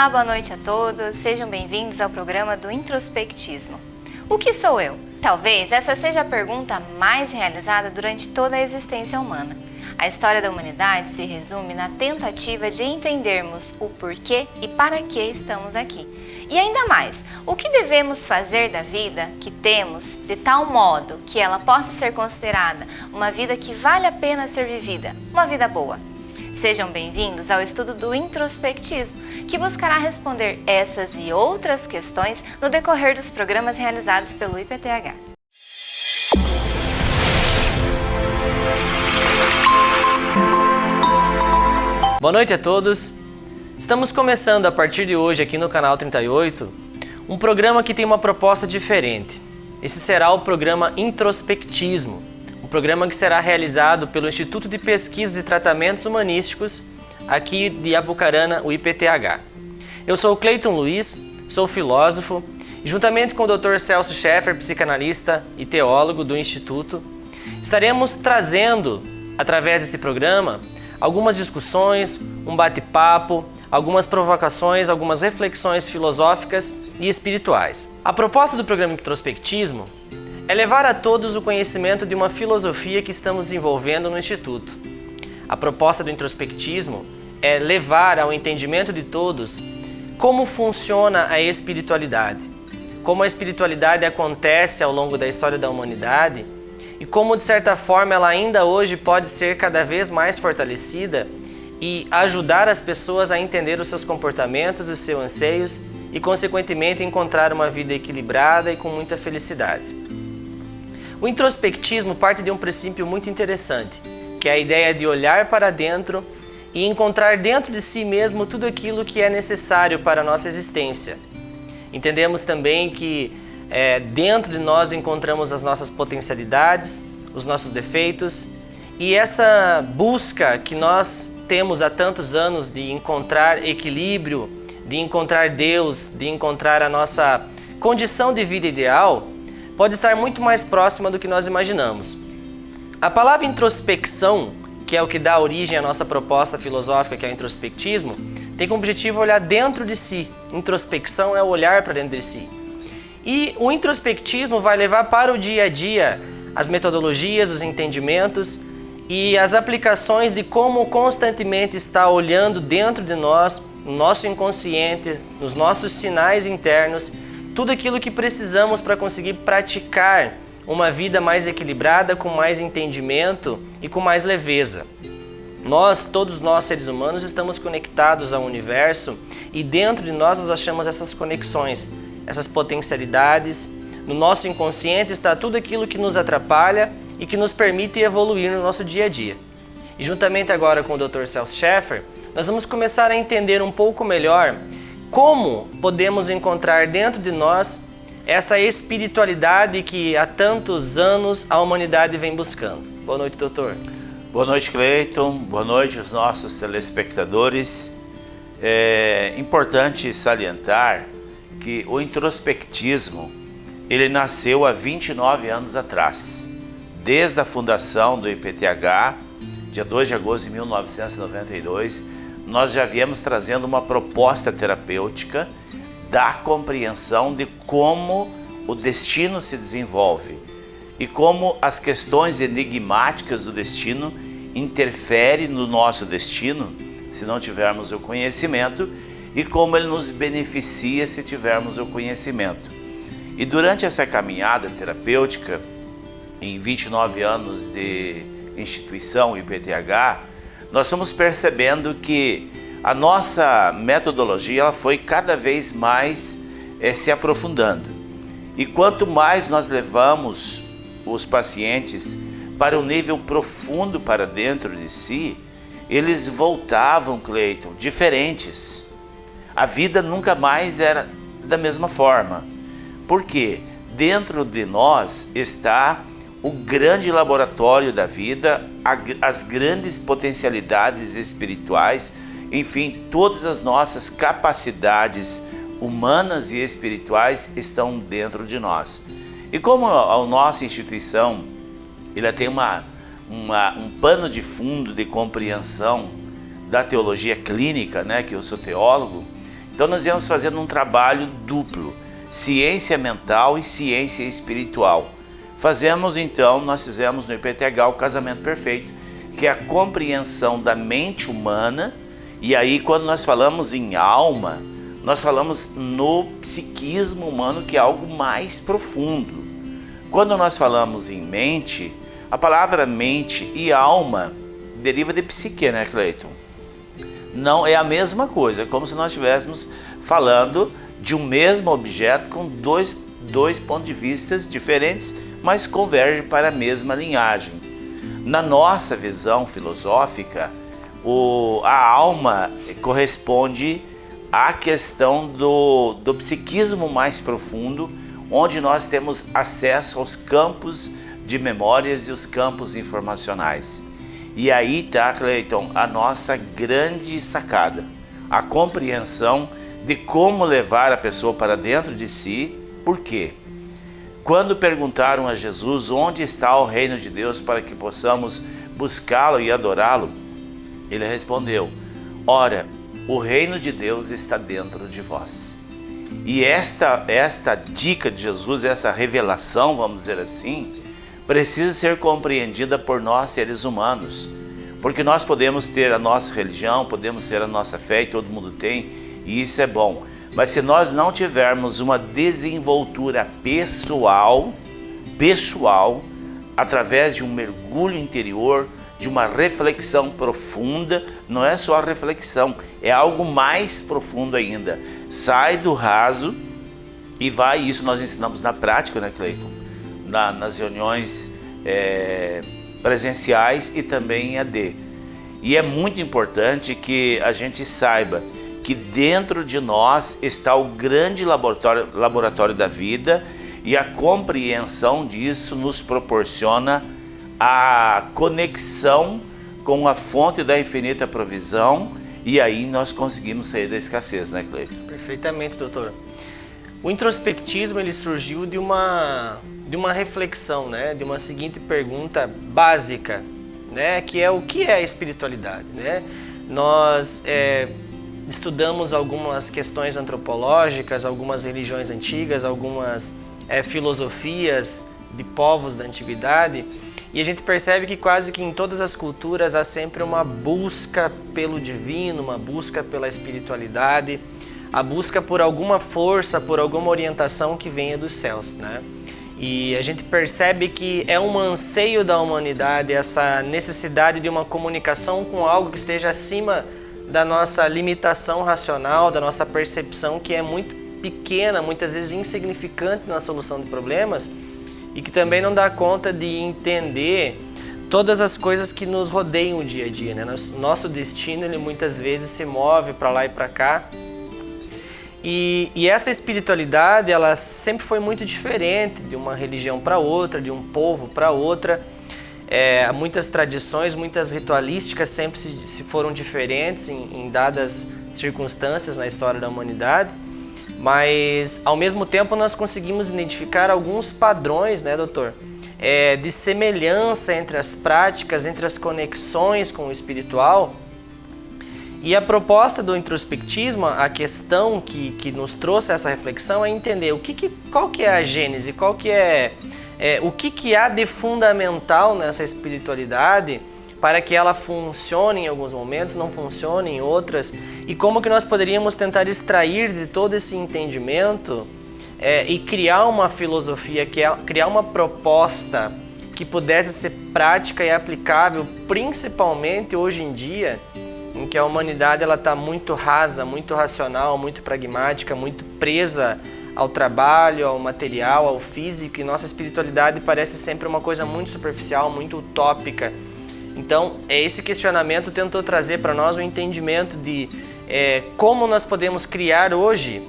Olá, boa noite a todos. Sejam bem-vindos ao programa do Introspectismo. O que sou eu? Talvez essa seja a pergunta mais realizada durante toda a existência humana. A história da humanidade se resume na tentativa de entendermos o porquê e para que estamos aqui. E ainda mais, o que devemos fazer da vida que temos de tal modo que ela possa ser considerada uma vida que vale a pena ser vivida, uma vida boa. Sejam bem-vindos ao estudo do introspectismo, que buscará responder essas e outras questões no decorrer dos programas realizados pelo IPTH. Boa noite a todos. Estamos começando a partir de hoje aqui no canal 38 um programa que tem uma proposta diferente. Esse será o programa Introspectismo. Um programa que será realizado pelo Instituto de Pesquisas e Tratamentos Humanísticos aqui de Apucarana, o IPTH. Eu sou o Cleiton Luiz, sou filósofo e juntamente com o Dr. Celso Scheffer, psicanalista e teólogo do Instituto, estaremos trazendo, através desse programa, algumas discussões, um bate-papo, algumas provocações, algumas reflexões filosóficas e espirituais. A proposta do programa Introspectismo é levar a todos o conhecimento de uma filosofia que estamos desenvolvendo no Instituto. A proposta do introspectismo é levar ao entendimento de todos como funciona a espiritualidade, como a espiritualidade acontece ao longo da história da humanidade e como, de certa forma, ela ainda hoje pode ser cada vez mais fortalecida e ajudar as pessoas a entender os seus comportamentos, os seus anseios e, consequentemente, encontrar uma vida equilibrada e com muita felicidade. O introspectismo parte de um princípio muito interessante, que é a ideia de olhar para dentro e encontrar dentro de si mesmo tudo aquilo que é necessário para a nossa existência. Entendemos também que dentro de nós encontramos as nossas potencialidades, os nossos defeitos, e essa busca que nós temos há tantos anos de encontrar equilíbrio, de encontrar Deus, de encontrar a nossa condição de vida ideal, pode estar muito mais próxima do que nós imaginamos. A palavra introspecção, que é o que dá origem à nossa proposta filosófica, que é o introspectismo, tem como objetivo olhar dentro de si. Introspecção é o olhar para dentro de si. E o introspectismo vai levar para o dia a dia as metodologias, os entendimentos e as aplicações de como constantemente está olhando dentro de nós, no nosso inconsciente, nos nossos sinais internos, tudo aquilo que precisamos para conseguir praticar uma vida mais equilibrada, com mais entendimento e com mais leveza. Todos nós seres humanos, estamos conectados ao universo e dentro de nós achamos essas conexões, essas potencialidades. No nosso inconsciente está tudo aquilo que nos atrapalha e que nos permite evoluir no nosso dia a dia. E juntamente agora com o Dr. Celso Scheffer, nós vamos começar a entender um pouco melhor como podemos encontrar dentro de nós essa espiritualidade que há tantos anos a humanidade vem buscando. Boa noite, doutor. Boa noite, Cleiton. Boa noite aos nossos telespectadores. É importante salientar que o introspectismo ele nasceu há 29 anos atrás, desde a fundação do IPTH, dia 2 de agosto de 1992, nós já viemos trazendo uma proposta terapêutica da compreensão de como o destino se desenvolve e como as questões enigmáticas do destino interferem no nosso destino se não tivermos o conhecimento e como ele nos beneficia se tivermos o conhecimento. E durante essa caminhada terapêutica, em 29 anos de instituição IPTH, nós estamos percebendo que a nossa metodologia ela foi cada vez mais se aprofundando. E quanto mais nós levamos os pacientes para um nível profundo para dentro de si, eles voltavam, Cleiton, diferentes. A vida nunca mais era da mesma forma. Por quê? Dentro de nós está o grande laboratório da vida, as grandes potencialidades espirituais, enfim, todas as nossas capacidades humanas e espirituais estão dentro de nós. E como a nossa instituição ela tem um pano de fundo de compreensão da teologia clínica, né, que eu sou teólogo, Então nós íamos fazendo um trabalho duplo, ciência mental e ciência espiritual. Nós fizemos no IPTH o casamento perfeito, que é a compreensão da mente humana. E aí quando nós falamos em alma, nós falamos no psiquismo humano, que é algo mais profundo. Quando nós falamos em mente, a palavra mente e alma deriva de psique, né, Cleiton? Não é a mesma coisa, é como se nós estivéssemos falando de um mesmo objeto com dois pontos de vista diferentes, mas convergem para a mesma linhagem. Na nossa visão filosófica, a alma corresponde à questão do psiquismo mais profundo, onde nós temos acesso aos campos de memórias e os campos informacionais. E aí está, Cleiton, a nossa grande sacada, a compreensão de como levar a pessoa para dentro de si. Por quê? Quando perguntaram a Jesus onde está o reino de Deus para que possamos buscá-lo e adorá-lo, ele respondeu: ora, o reino de Deus está dentro de vós. E esta dica de Jesus, essa revelação, vamos dizer assim, precisa ser compreendida por nós seres humanos, porque nós podemos ter a nossa religião, podemos ter a nossa fé, e todo mundo tem, e isso é bom. Mas se nós não tivermos uma desenvoltura pessoal, através de um mergulho interior, de uma reflexão profunda, não é só a reflexão, é algo mais profundo ainda. Sai do raso e vai, isso nós ensinamos na prática, né, Cleiton? Nas reuniões presenciais e também em AD. E é muito importante que a gente saiba que dentro de nós está o grande laboratório da vida, e a compreensão disso nos proporciona a conexão com a fonte da infinita provisão, e aí nós conseguimos sair da escassez, né, Cleiton? Perfeitamente, doutor. O introspectismo ele surgiu de uma reflexão, né, de uma seguinte pergunta básica, né, que é o que é a espiritualidade, né? Nós estudamos algumas questões antropológicas, algumas religiões antigas, algumas filosofias de povos da antiguidade, e a gente percebe que quase que em todas as culturas há sempre uma busca pelo divino, uma busca pela espiritualidade, a busca por alguma força, por alguma orientação que venha dos céus, né? E a gente percebe que é um anseio da humanidade essa necessidade de uma comunicação com algo que esteja acima da nossa limitação racional, da nossa percepção, que é muito pequena, muitas vezes insignificante na solução de problemas, e que também não dá conta de entender todas as coisas que nos rodeiam o dia a dia, né? Nosso destino, ele muitas vezes se move para lá e para cá. E essa espiritualidade, ela sempre foi muito diferente de uma religião para outra, de um povo para outra. Muitas tradições, muitas ritualísticas sempre se foram diferentes em dadas circunstâncias na história da humanidade, mas ao mesmo tempo nós conseguimos identificar alguns padrões, né, doutor, de semelhança entre as práticas, entre as conexões com o espiritual. E a proposta do introspectismo, a questão que nos trouxe essa reflexão é entender qual que é a gênese, o que há de fundamental nessa espiritualidade para que ela funcione em alguns momentos, não funcione em outras, e como que nós poderíamos tentar extrair de todo esse entendimento e criar uma filosofia, criar uma proposta que pudesse ser prática e aplicável, principalmente hoje em dia, em que a humanidade está muito rasa, muito racional, muito pragmática, muito presa ao trabalho, ao material, ao físico, e nossa espiritualidade parece sempre uma coisa muito superficial, muito utópica. Então, esse questionamento tentou trazer para nós o entendimento de como nós podemos criar hoje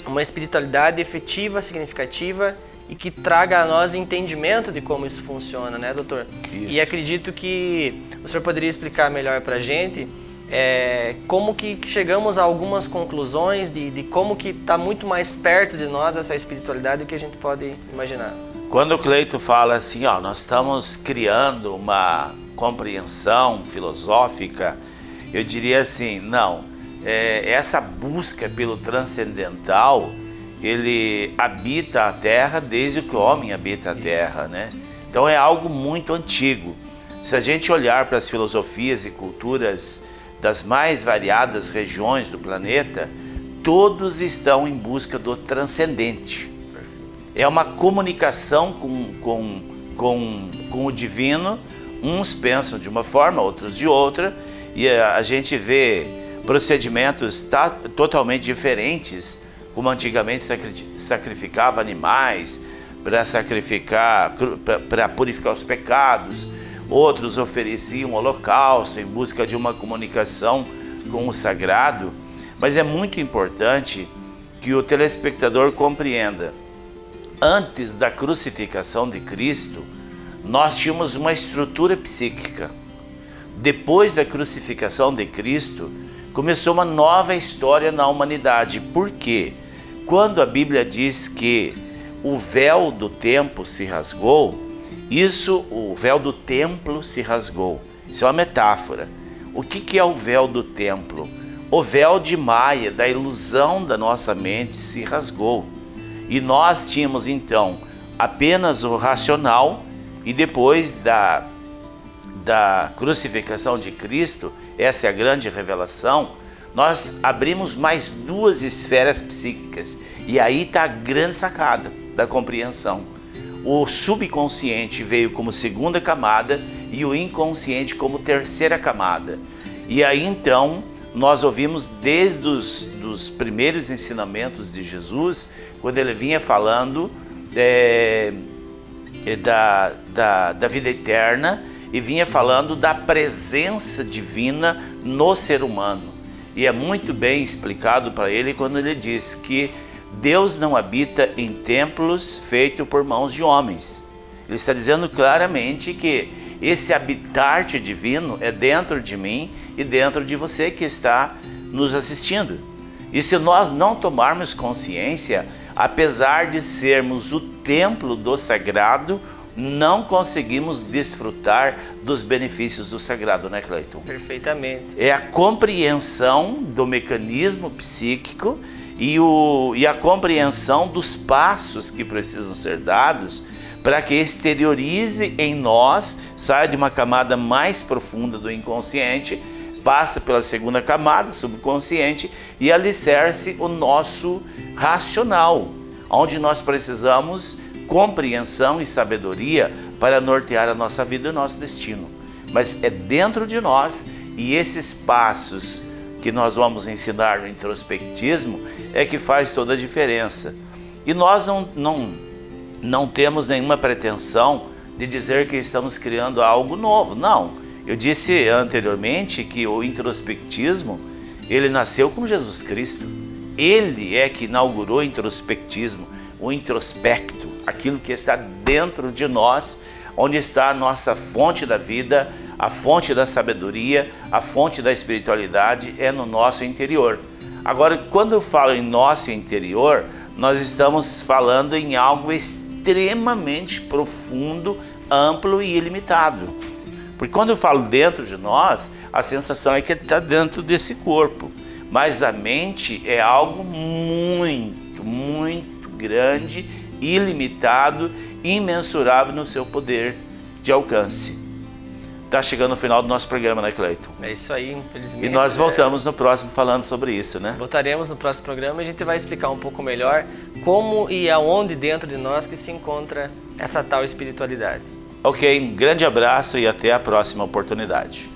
uma espiritualidade efetiva, significativa e que traga a nós entendimento de como isso funciona, né, doutor? Isso. E acredito que o senhor poderia explicar melhor para a gente como que chegamos a algumas conclusões de como que está muito mais perto de nós essa espiritualidade do que a gente pode imaginar. Quando o Cleito fala assim, nós estamos criando uma compreensão filosófica, eu diria assim, não, essa busca pelo transcendental, ele habita a Terra desde que o homem habita a Terra, né? Então é algo muito antigo. Se a gente olhar para as filosofias e culturas das mais variadas regiões do planeta, todos estão em busca do transcendente. É uma comunicação com o divino. Uns pensam de uma forma, outros de outra, e a gente vê procedimentos totalmente diferentes, como antigamente sacrificava animais para purificar os pecados. Outros ofereciam holocausto em busca de uma comunicação com o sagrado. Mas é muito importante que o telespectador compreenda. Antes da crucificação de Cristo, nós tínhamos uma estrutura psíquica. Depois da crucificação de Cristo, começou uma nova história na humanidade. Por quê? Quando a Bíblia diz que o véu do templo se rasgou, o véu do templo se rasgou. Isso é uma metáfora. O que é o véu do templo? O véu de Maia, da ilusão da nossa mente, se rasgou. E nós tínhamos então apenas o racional, e depois da crucificação de Cristo, essa é a grande revelação, nós abrimos mais duas esferas psíquicas. E aí está a grande sacada da compreensão. O subconsciente veio como segunda camada e o inconsciente como terceira camada. E aí então nós ouvimos desde os primeiros ensinamentos de Jesus, quando ele vinha falando da vida eterna e vinha falando da presença divina no ser humano. E é muito bem explicado para ele quando ele diz que Deus não habita em templos feitos por mãos de homens. Ele está dizendo claramente que esse habitar divino é dentro de mim e dentro de você que está nos assistindo. E se nós não tomarmos consciência, apesar de sermos o templo do sagrado, não conseguimos desfrutar dos benefícios do sagrado, né, Cleiton? Perfeitamente. É a compreensão do mecanismo psíquico e a compreensão dos passos que precisam ser dados para que exteriorize em nós, saia de uma camada mais profunda do inconsciente, passa pela segunda camada, subconsciente, e alicerce o nosso racional, onde nós precisamos compreensão e sabedoria para nortear a nossa vida e o nosso destino. Mas é dentro de nós, e esses passos que nós vamos ensinar no introspectismo é que faz toda a diferença. E nós não temos nenhuma pretensão de dizer que estamos criando algo novo. Não. Eu disse anteriormente que o introspectismo, ele nasceu com Jesus Cristo. Ele é que inaugurou o introspectismo, o introspecto, aquilo que está dentro de nós, onde está a nossa fonte da vida, a fonte da sabedoria, a fonte da espiritualidade é no nosso interior. Agora, quando eu falo em nosso interior, nós estamos falando em algo extremamente profundo, amplo e ilimitado. Porque quando eu falo dentro de nós, a sensação é que está dentro desse corpo. Mas a mente é algo muito, muito grande, ilimitado, imensurável no seu poder de alcance. Está chegando o final do nosso programa, né, Cleiton? É isso aí, infelizmente. E nós voltamos no próximo falando sobre isso, né? Voltaremos no próximo programa e a gente vai explicar um pouco melhor como e aonde dentro de nós que se encontra essa tal espiritualidade. Ok, um grande abraço e até a próxima oportunidade.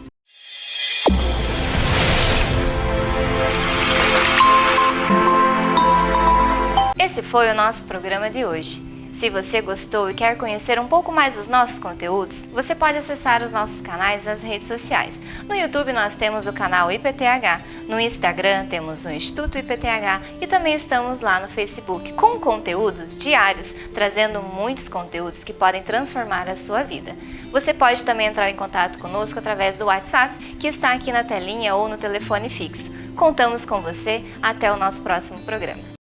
Esse foi o nosso programa de hoje. Se você gostou e quer conhecer um pouco mais dos nossos conteúdos, você pode acessar os nossos canais nas redes sociais. No YouTube nós temos o canal IPTH, no Instagram temos o Instituto IPTH e também estamos lá no Facebook com conteúdos diários, trazendo muitos conteúdos que podem transformar a sua vida. Você pode também entrar em contato conosco através do WhatsApp, que está aqui na telinha ou no telefone fixo. Contamos com você, até o nosso próximo programa.